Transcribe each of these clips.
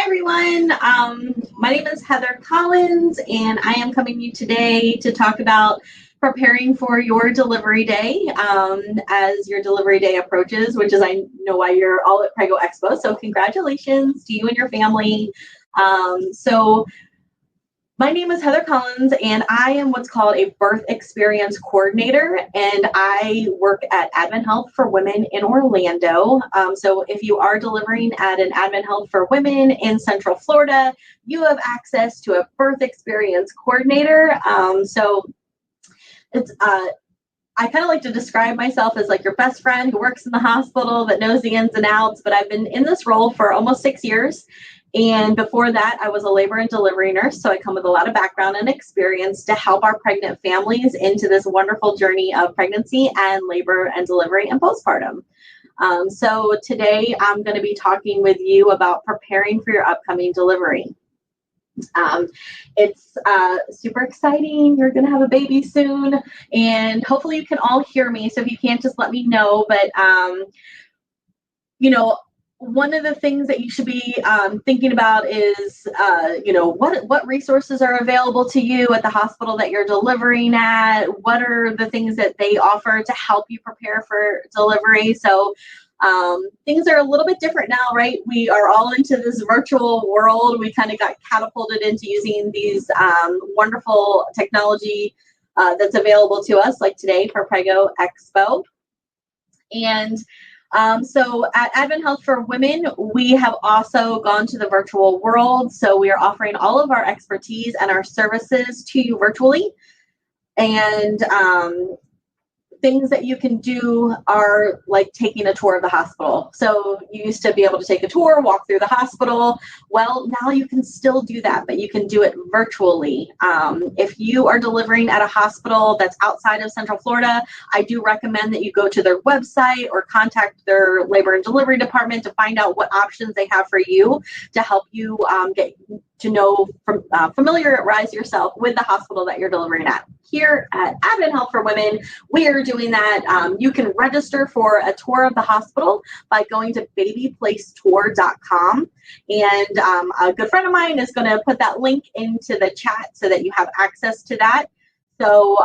everyone. My name is Heather Collins, and I am coming to you today to talk about preparing for your delivery day as your delivery day approaches, which is, I know why you're all at Prego Expo. So congratulations to you and your family. So my name is Heather Collins, and I am what's called a birth experience coordinator, and I work at Advent Health for Women in Orlando. So if you are delivering at an Advent Health for Women in Central Florida, you have access to a birth experience coordinator. So it's I kind of like to describe myself as like your best friend who works in the hospital that knows the ins and outs, but I've been in this role for almost 6 years. And before that, I was a labor and delivery nurse. So I come with a lot of background and experience to help our pregnant families into this wonderful journey of pregnancy and labor and delivery and postpartum. So today I'm going to be talking with you about preparing for your upcoming delivery. It's super exciting. You're going to have a baby soon, and hopefully you can all hear me. So if you can't, just let me know. But, one of the things that you should be thinking about is, what resources are available to you at the hospital that you're delivering at? What are the things that they offer to help you prepare for delivery? So things are a little bit different now, right? We are all into this virtual world. We kind of got catapulted into using these wonderful technology that's available to us, like today for Prego Expo. And so at Advent Health for Women, we have also gone to the virtual world. So we are offering all of our expertise and our services to you virtually. And things that you can do are like taking a tour of the hospital. So you used to be able to take a tour, walk through the hospital. Well, now you can still do that, but you can do it virtually. If you are delivering at a hospital that's outside of Central Florida, I do recommend that you go to their website or contact their labor and delivery department to find out what options they have for you to help you get to know, familiarize yourself with the hospital that you're delivering at. Here at Advent Health for Women, we are doing that. You can register for a tour of the hospital by going to babyplacetour.com. And a good friend of mine is going to put that link into the chat so that you have access to that. So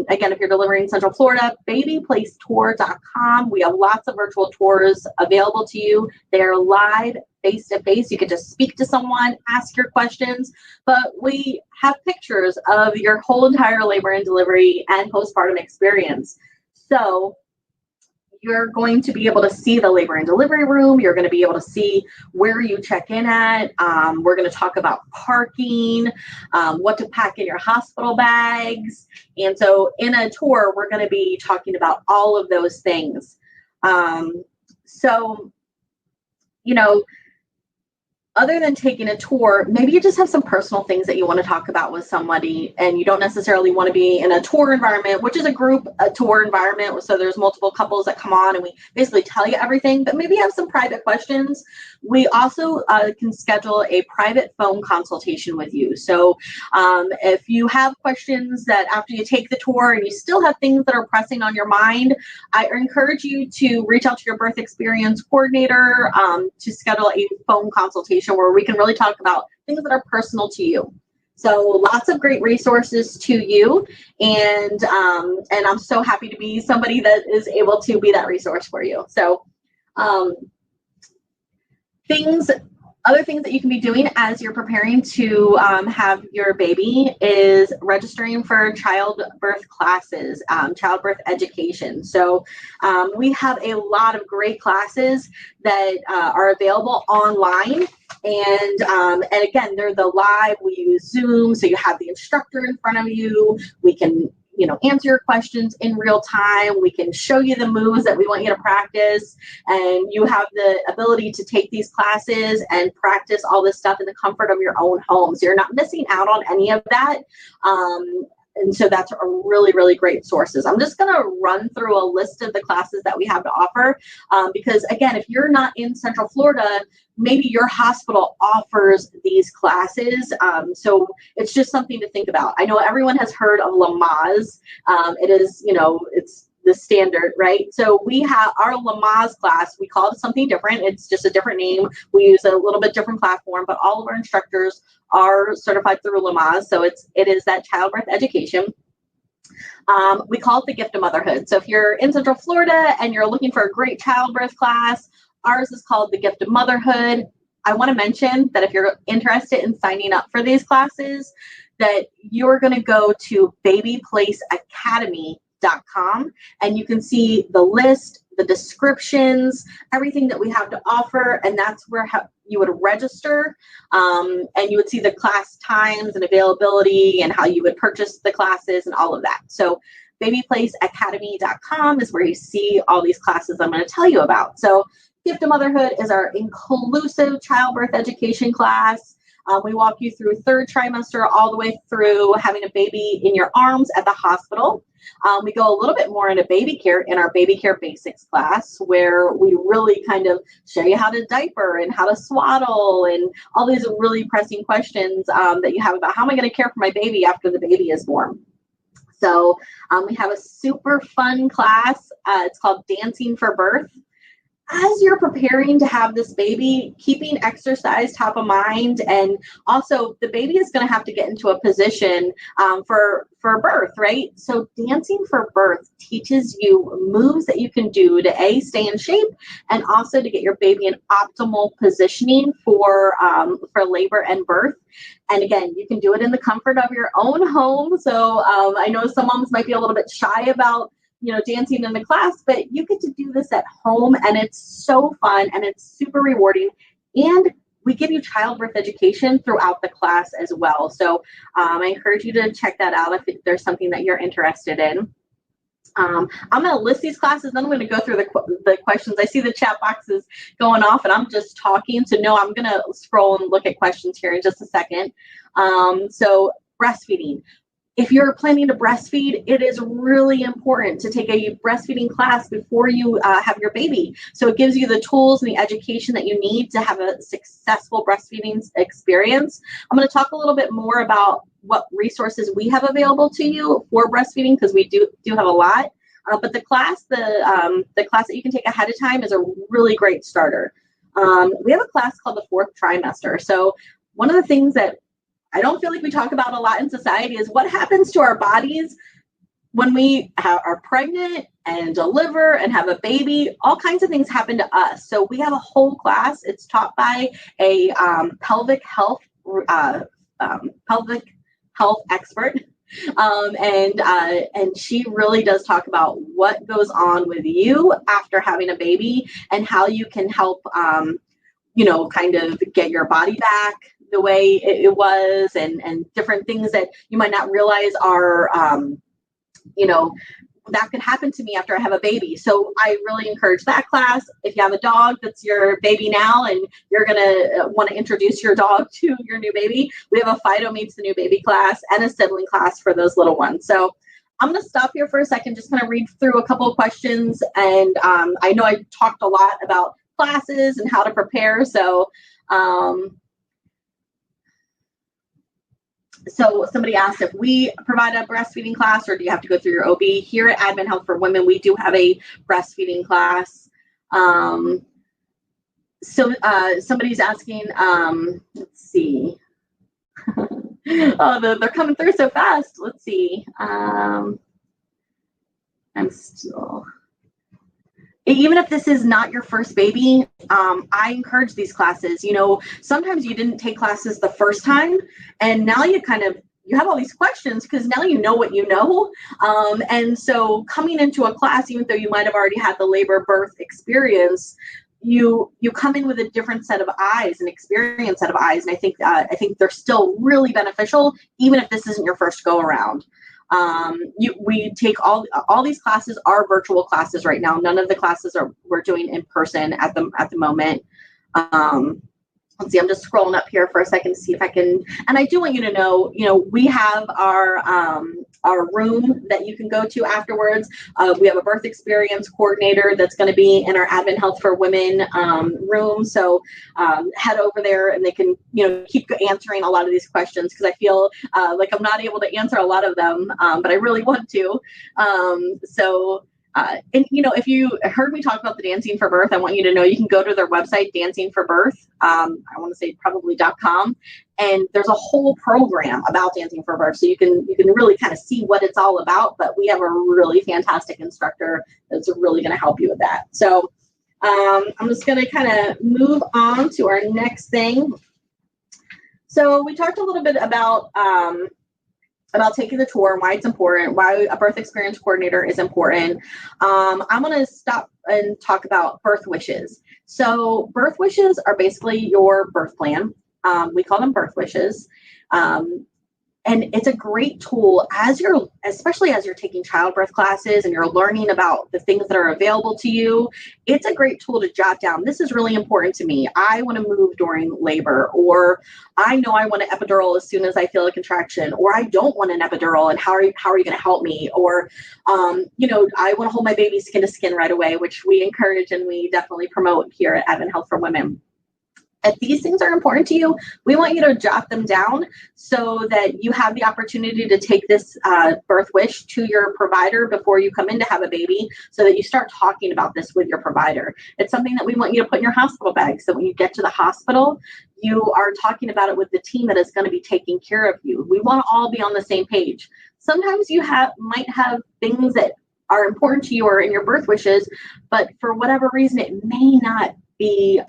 again, if you're delivering in Central Florida, babyplacetour.com. We have lots of virtual tours available to you. They're live, face-to-face. You can just speak to someone, ask your questions, but we have pictures of your whole entire labor and delivery and postpartum experience. So you're going to be able to see the labor and delivery room. You're going to be able to see where you check in at. We're going to talk about parking, what to pack in your hospital bags. And so in a tour, we're going to be talking about all of those things. Other than taking a tour, maybe you just have some personal things that you want to talk about with somebody, and you don't necessarily want to be in a tour environment, which is a tour environment. So there's multiple couples that come on and we basically tell you everything, but maybe you have some private questions. We also can schedule a private phone consultation with you. So if you have questions that after you take the tour and you still have things that are pressing on your mind, I encourage you to reach out to your birth experience coordinator to schedule a phone consultation where we can really talk about things that are personal to you. So lots of great resources to you, and I'm so happy to be somebody that is able to be that resource for you. So other things that you can be doing as you're preparing to have your baby is registering for childbirth classes, childbirth education. So we have a lot of great classes that are available online. And again, they're the live. We use Zoom, so you have the instructor in front of you. We can answer your questions in real time. We can show you the moves that we want you to practice, and you have the ability to take these classes and practice all this stuff in the comfort of your own home. So you're not missing out on any of that. And so that's a really, really great sources. I'm just going to run through a list of the classes that we have to offer because, again, if you're not in Central Florida, maybe your hospital offers these classes. So it's just something to think about. I know everyone has heard of Lamaze. It is, it's the standard, right? So we have our Lamaze class, we call it something different. It's just a different name. We use a little bit different platform, but all of our instructors are certified through Lamaze. So it is that childbirth education. We call it the gift of motherhood. So if you're in Central Florida and you're looking for a great childbirth class, ours is called the gift of motherhood. I want to mention that if you're interested in signing up for these classes, that you're going to go to babyplaceacademy.com and you can see the list, the descriptions, everything that we have to offer, and that's where you would register, and you would see the class times and availability and how you would purchase the classes and all of that. So babyplaceacademy.com is where you see all these classes I'm going to tell you about. So Gift of Motherhood is our inclusive childbirth education class. We walk you through third trimester all the way through having a baby in your arms at the hospital. We go a little bit more into baby care in our baby care basics class, where we really kind of show you how to diaper and how to swaddle and all these really pressing questions that you have about how am I going to care for my baby after the baby is born. So we have a super fun class. It's called Dancing for Birth. As you're preparing to have this baby, keeping exercise top of mind, and also the baby is going to have to get into a position for birth, right? So Dancing for Birth teaches you moves that you can do to stay in shape, and also to get your baby in optimal positioning for labor and birth. And again, you can do it in the comfort of your own home. So I know some moms might be a little bit shy about dancing in the class, but you get to do this at home, and it's so fun and it's super rewarding. And we give you childbirth education throughout the class as well. So I encourage you to check that out if there's something that you're interested in. I'm going to list these classes, then I'm going to go through the questions. I see the chat boxes going off and I'm just talking. So no, I'm going to scroll and look at questions here in just a second. So breastfeeding. If you're planning to breastfeed, it is really important to take a breastfeeding class before you have your baby. So it gives you the tools and the education that you need to have a successful breastfeeding experience. I'm going to talk a little bit more about what resources we have available to you for breastfeeding, because we do have a lot. But the class that you can take ahead of time is a really great starter. We have a class called the fourth trimester. So one of the things that I don't feel like we talk about a lot in society is what happens to our bodies when we are pregnant and deliver and have a baby. All kinds of things happen to us. So we have a whole class. It's taught by a pelvic health expert. And she really does talk about what goes on with you after having a baby and how you can help, kind of get your body back the way it was, and different things that you might not realize are, that could happen to me after I have a baby. So I really encourage that class. If you have a dog that's your baby now and you're going to want to introduce your dog to your new baby, we have a Fido Meets the New Baby class and a sibling class for those little ones. So I'm going to stop here for a second, just kind of read through a couple of questions. And I know I talked a lot about classes and how to prepare. So somebody asked if we provide a breastfeeding class or do you have to go through your OB. Here at Advent Health for Women, we do have a breastfeeding class. Somebody's asking, let's see. Oh, they're coming through so fast. Let's see. Even if this is not your first baby, I encourage these classes. Sometimes you didn't take classes the first time, and now you have all these questions because now you know what you know. And so coming into a class, even though you might have already had the labor birth experience, you come in with a different set of eyes, an experienced set of eyes. And I think they're still really beneficial, even if this isn't your first go around. We take all these classes are virtual classes right now. None of the classes we're doing in person at the moment. Let's see, I'm just scrolling up here for a second to see if I can, and I do want you to know, we have our room that you can go to afterwards. We have a birth experience coordinator that's going to be in our Advent Health for Women room. So head over there and they can, keep answering a lot of these questions, because I feel like I'm not able to answer a lot of them, but I really want to. And if you heard me talk about the Dancing for Birth, I want you to know you can go to their website, Dancing for Birth. I want to say probably.com, and there's a whole program about Dancing for Birth, so you can really kind of see what it's all about. But we have a really fantastic instructor that's really going to help you with that. So I'm just going to kind of move on to our next thing. So we talked a little bit about taking the tour and why it's important, why a birth experience coordinator is important. I'm going to stop and talk about birth wishes. So birth wishes are basically your birth plan. We call them birth wishes. And it's a great tool especially as you're taking childbirth classes and you're learning about the things that are available to you. It's a great tool to jot down. This is really important to me. I want to move during labor, or I know I want an epidural as soon as I feel a contraction, or I don't want an epidural, and how are you going to help me? Or, I want to hold my baby skin to skin right away, which we encourage and we definitely promote here at Advent Health for Women. If these things are important to you, we want you to jot them down so that you have the opportunity to take this birth wish to your provider before you come in to have a baby, so that you start talking about this with your provider. It's something that we want you to put in your hospital bag, so when you get to the hospital, you are talking about it with the team that is going to be taking care of you. We want to all be on the same page. Sometimes you might have things that are important to you or in your birth wishes, but for whatever reason, it may not be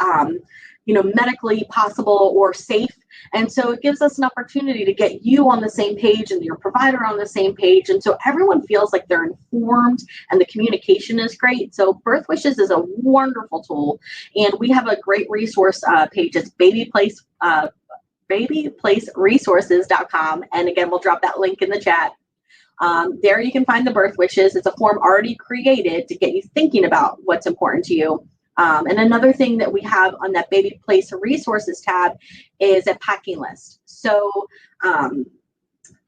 medically possible or safe. And so it gives us an opportunity to get you on the same page and your provider on the same page. And so everyone feels like they're informed and the communication is great. So Birth Wishes is a wonderful tool. And we have a great resource page. It's babyplaceresources.com. And again, we'll drop that link in the chat. There you can find the birth wishes. It's a form already created to get you thinking about what's important to you. And another thing that we have on that Baby Place Resources tab is a packing list. So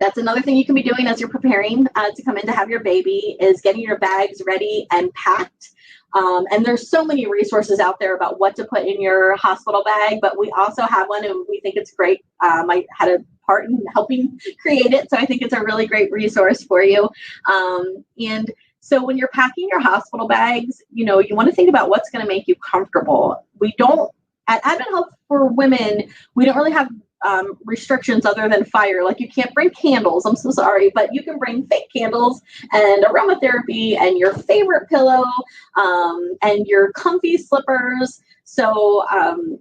that's another thing you can be doing as you're preparing to come in to have your baby, is getting your bags ready and packed. And there's so many resources out there about what to put in your hospital bag, but we also have one and we think it's great. I had a part in helping create it, so I think it's a really great resource for you. And so when you're packing your hospital bags, you want to think about what's going to make you comfortable. We don't, at Advent Health for Women, we don't really have restrictions other than fire. Like, you can't bring candles, I'm so sorry, but you can bring fake candles and aromatherapy and your favorite pillow and your comfy slippers. So,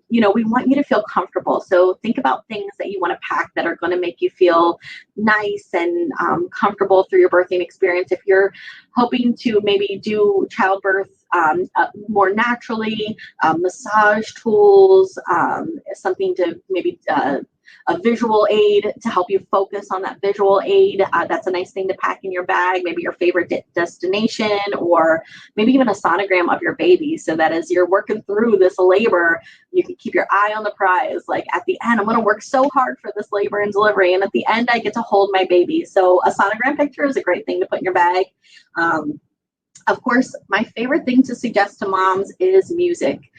we want you to feel comfortable. So think about things that you want to pack that are going to make you feel nice and comfortable through your birthing experience. If you're hoping to maybe do childbirth more naturally, massage tools, something to maybe a visual aid to help you focus on that visual aid. That's a nice thing to pack in your bag, maybe your favorite destination, or maybe even a sonogram of your baby, so that as you're working through this labor, you can keep your eye on the prize. Like, at the end, I'm going to work so hard for this labor and delivery, and at the end, I get to hold my baby. So a sonogram picture is a great thing to put in your bag. Of course, my favorite thing to suggest to moms is music.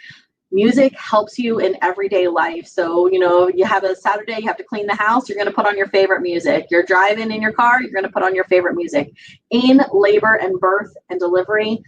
Music helps you in everyday life. So, you have a Saturday, you have to clean the house, you're going to put on your favorite music. You're driving in your car, you're going to put on your favorite music. In labor and birth and delivery,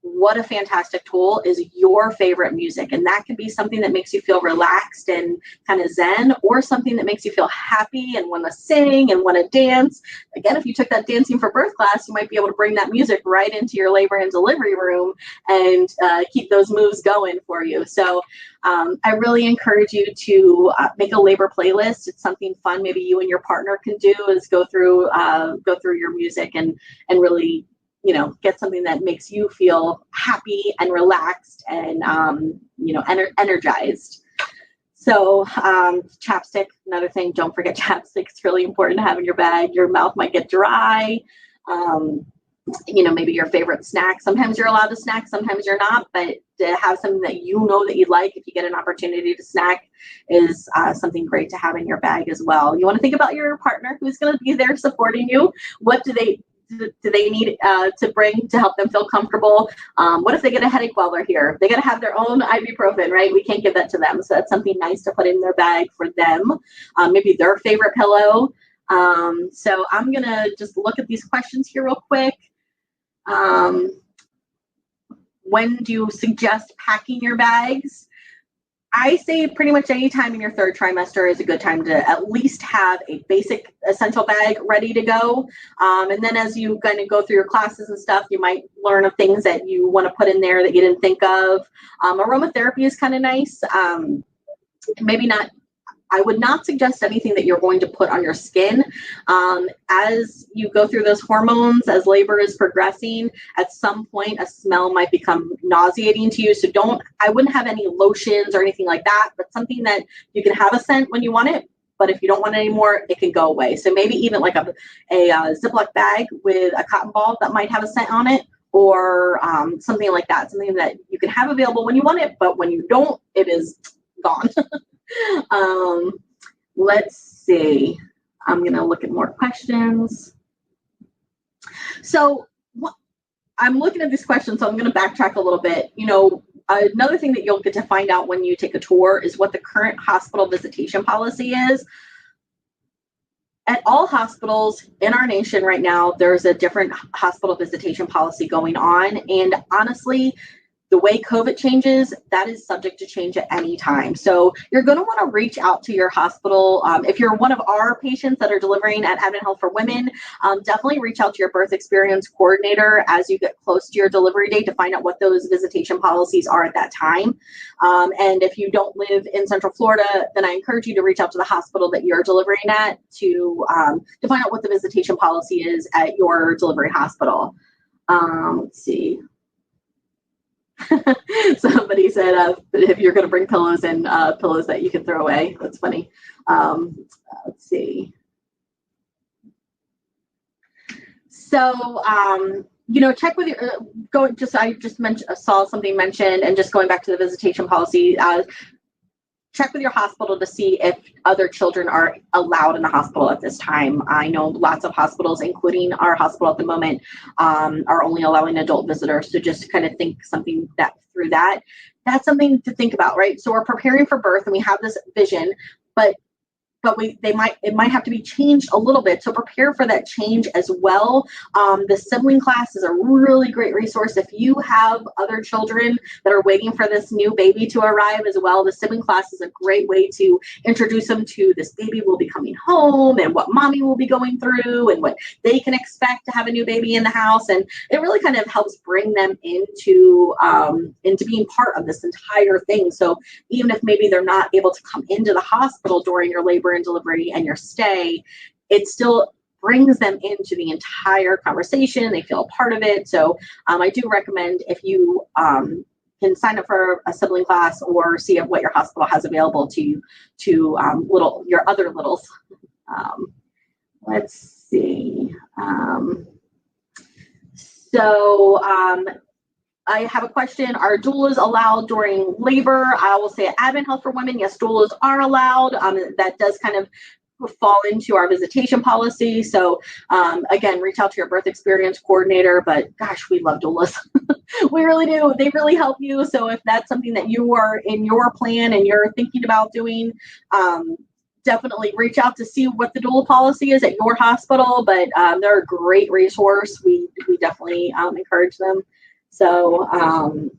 what a fantastic tool is your favorite music. And that can be something that makes you feel relaxed and kind of zen, or something that makes you feel happy and want to sing and want to dance. Again, if you took that Dancing for Birth class, you might be able to bring that music right into your labor and delivery room and keep those moves going for you. So I really encourage you to make a labor playlist. It's something fun maybe you and your partner can do, is go through your music and really get something that makes you feel happy and relaxed and, energized. So chapstick, another thing, don't forget chapstick. It's really important to have in your bag. Your mouth might get dry. Maybe your favorite snack. Sometimes you're allowed to snack, sometimes you're not, but to have something that that you like, if you get an opportunity to snack, is something great to have in your bag as well. You want to think about your partner who's going to be there supporting you. What do they need to bring to help them feel comfortable? What if they get a headache while they're here? They got to have their own ibuprofen, right? We can't give that to them. So that's something nice to put in their bag for them. Maybe their favorite pillow. So I'm going to just look at these questions here real quick. when do you suggest packing your bags? I say pretty much any time in your third trimester is a good time to at least have a basic essential bag ready to go. And then as you kind of go through your classes and stuff, you might learn of things that you want to put in there that you didn't think of. Aromatherapy is kind of nice. Maybe not. I would not suggest anything that you're going to put on your skin. As you go through those hormones, as labor is progressing, at some point a smell might become nauseating to you. So I wouldn't have any lotions or anything like that, but something that you can have a scent when you want it. But if you don't want it anymore, it can go away. So maybe even like a Ziploc bag with a cotton ball that might have a scent on it, or something like that. Something that you can have available when you want it, but when you don't, it is gone. Let's see. I'm going to look at more questions. So I'm looking at these questions, so I'm going to backtrack a little bit. Another thing that you'll get to find out when you take a tour is what the current hospital visitation policy is. At all hospitals in our nation right now, there's a different hospital visitation policy going on. And honestly, the way COVID changes, that is subject to change at any time. So you're going to want to reach out to your hospital. If you're one of our patients that are delivering at Advent Health for Women, definitely reach out to your birth experience coordinator as you get close to your delivery date to find out what those visitation policies are at that time. And if you don't live in Central Florida, then I encourage you to reach out to the hospital that you're delivering at to find out what the visitation policy is at your delivery hospital. Let's see. Somebody said if you're going to bring pillows and pillows that you can throw away. That's funny. Let's see. So check with your I just saw something mentioned, and just going back to the visitation policy, check with your hospital to see if other children are allowed in the hospital at this time. I know lots of hospitals, including our hospital at the moment, are only allowing adult visitors. So just kind of think something through that. That's something to think about, right? So we're preparing for birth and we have this vision, but it might have to be changed a little bit. So prepare for that change as well. The sibling class is a really great resource. If you have other children that are waiting for this new baby to arrive as well, the sibling class is a great way to introduce them to this baby will be coming home and what mommy will be going through and what they can expect to have a new baby in the house. And it really kind of helps bring them into being part of this entire thing. So even if maybe they're not able to come into the hospital during your labor and delivery and your stay, it still brings them into the entire conversation. They feel a part of it. So I do recommend, if you can sign up for a sibling class or see what your hospital has available to your other littles. Let's see. I have a question. Are doulas allowed during labor? I will say at Advent Health for Women, yes, doulas are allowed. That does kind of fall into our visitation policy. So again, reach out to your birth experience coordinator, but gosh, we love doulas. We really do. They really help you. So if that's something that you are in your plan and you're thinking about doing, definitely reach out to see what the doula policy is at your hospital, but they're a great resource. We definitely encourage them. So I'm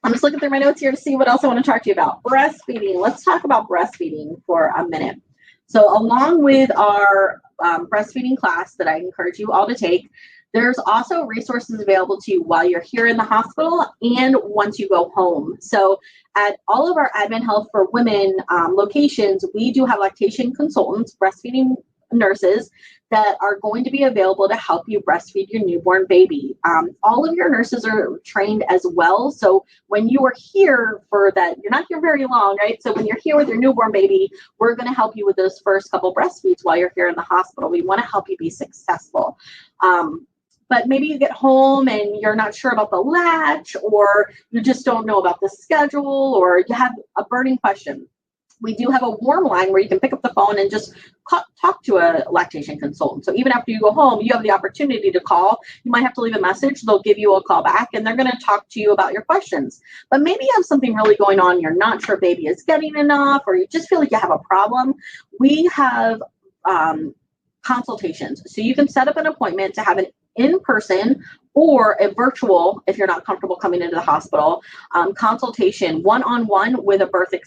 just looking through my notes here to see what else I want to talk to you about. Breastfeeding. Let's talk about breastfeeding for a minute. So along with our breastfeeding class that I encourage you all to take, there's also resources available to you while you're here in the hospital and once you go home. So at all of our Advent Health for Women locations, we do have lactation consultants, breastfeeding nurses that are going to be available to help you breastfeed your newborn baby. All of your nurses are trained as well. So when you are here for that, you're not here very long, right? So when you're here with your newborn baby, we're going to help you with those first couple breastfeeds while you're here in the hospital. We want to help you be successful. But maybe you get home and you're not sure about the latch, or you just don't know about the schedule, or you have a burning question. We do have a warm line where you can pick up the phone and just talk to a lactation consultant. So even after you go home, you have the opportunity to call. You might have to leave a message. They'll give you a call back and they're going to talk to you about your questions. But maybe you have something really going on. You're not sure baby is getting enough, or you just feel like you have a problem. We have consultations. So you can set up an appointment to have an in-person or a virtual, if you're not comfortable coming into the hospital, consultation one-on-one with a breastfeeding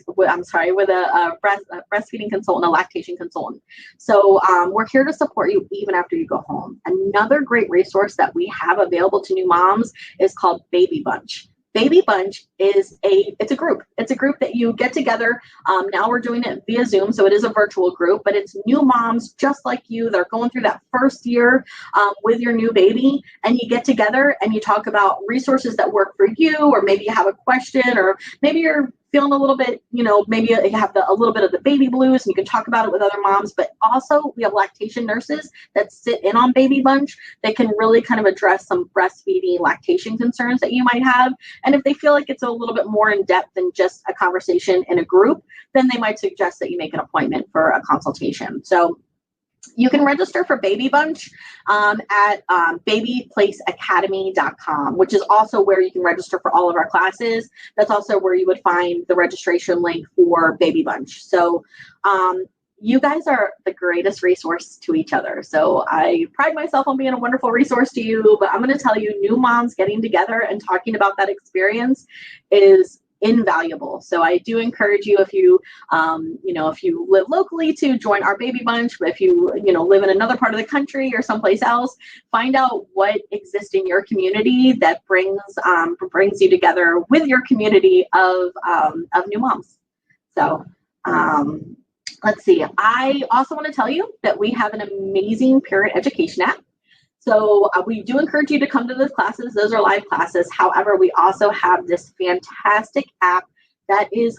consultant, a lactation consultant. So we're here to support you even after you go home. Another great resource that we have available to new moms is called Baby Bunch. Baby Bunch is it's a group. It's a group that you get together. Now we're doing it via Zoom, so it is a virtual group, but it's new moms just like you that are going through that first year with your new baby, and you get together and you talk about resources that work for you, or maybe you have a question, or maybe you're feeling a little bit, maybe you have a little bit of the baby blues and you can talk about it with other moms. But also we have lactation nurses that sit in on Baby Bunch. They can really kind of address some breastfeeding lactation concerns that you might have. And if they feel like it's a little bit more in depth than just a conversation in a group, then they might suggest that you make an appointment for a consultation. So you can register for Baby Bunch at babyplaceacademy.com, which is also where you can register for all of our classes. That's also where you would find the registration link for Baby Bunch. So you guys are the greatest resource to each other. So I pride myself on being a wonderful resource to you, but I'm going to tell you, new moms getting together and talking about that experience is invaluable. So I do encourage you, if you live locally, to join our Baby Bunch. But if you live in another part of the country or someplace else, find out what exists in your community that brings you together with your community of new moms. So let's see. I also want to tell you that we have an amazing parent education app. So we do encourage you to come to those classes. Those are live classes. However, we also have this fantastic app that is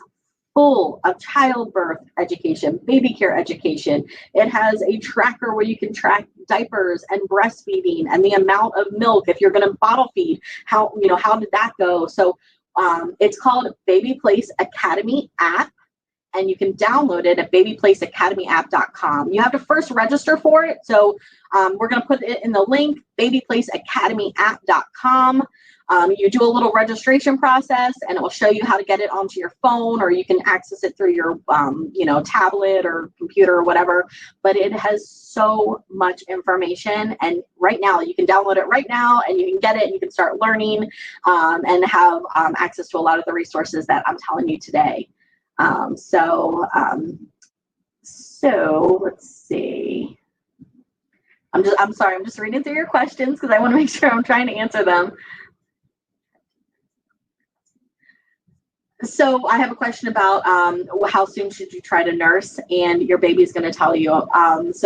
full of childbirth education, baby care education. It has a tracker where you can track diapers and breastfeeding and the amount of milk. If you're going to bottle feed, how did that go? So it's called Baby Place Academy app, and you can download it at babyplaceacademyapp.com. You have to first register for it. So we're going to put it in the link, babyplaceacademyapp.com. You do a little registration process, and it will show you how to get it onto your phone, or you can access it through your tablet or computer or whatever. But it has so much information, and right now you can download it right now, and you can get it, and you can start learning and have access to a lot of the resources that I'm telling you today. So let's see. I'm sorry, I'm just reading through your questions because I want to make sure I'm trying to answer them. So I have a question about how soon should you try to nurse, and your baby is going to tell you. As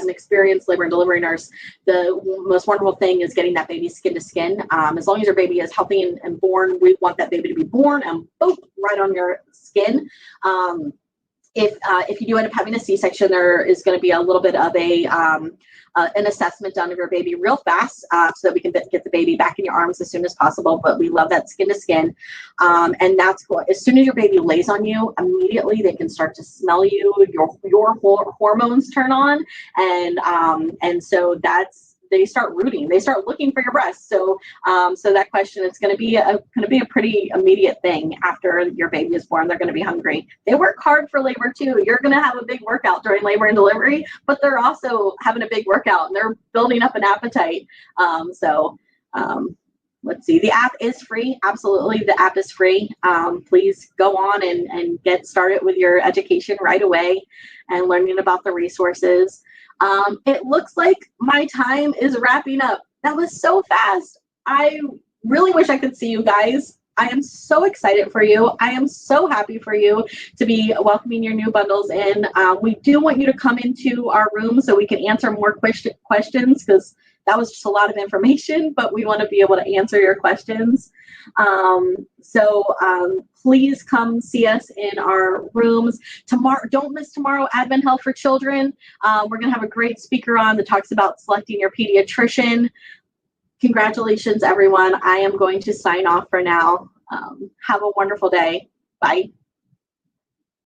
an experienced labor and delivery nurse, the most wonderful thing is getting that baby skin to skin. As long as your baby is healthy and born, we want that baby to be born and boop, right on your skin. If you do end up having a C-section, there is going to be a little bit of an assessment done of your baby real fast so that we can get the baby back in your arms as soon as possible. But we love that skin to skin. And that's cool. As soon as your baby lays on you, immediately they can start to smell you, your hormones turn on. And so they start rooting, they start looking for your breast. So that question, it's going to be a pretty immediate thing after your baby is born. They're going to be hungry. They work hard for labor too. You're going to have a big workout during labor and delivery, but they're also having a big workout and they're building up an appetite. Let's see, the app is free. Absolutely, the app is free. Please go on and get started with your education right away and learning about the resources. It looks like my time is wrapping up. That was so fast. I really wish I could see you guys. I am so excited for you. I am so happy for you to be welcoming your new bundles in. We do want you to come into our room so we can answer more questions, because that was just a lot of information, but we want to be able to answer your questions. Please come see us in our rooms tomorrow. Don't miss tomorrow, Advent Health for Children. We're going to have a great speaker on that talks about selecting your pediatrician. Congratulations, everyone. I am going to sign off for now. Have a wonderful day. Bye.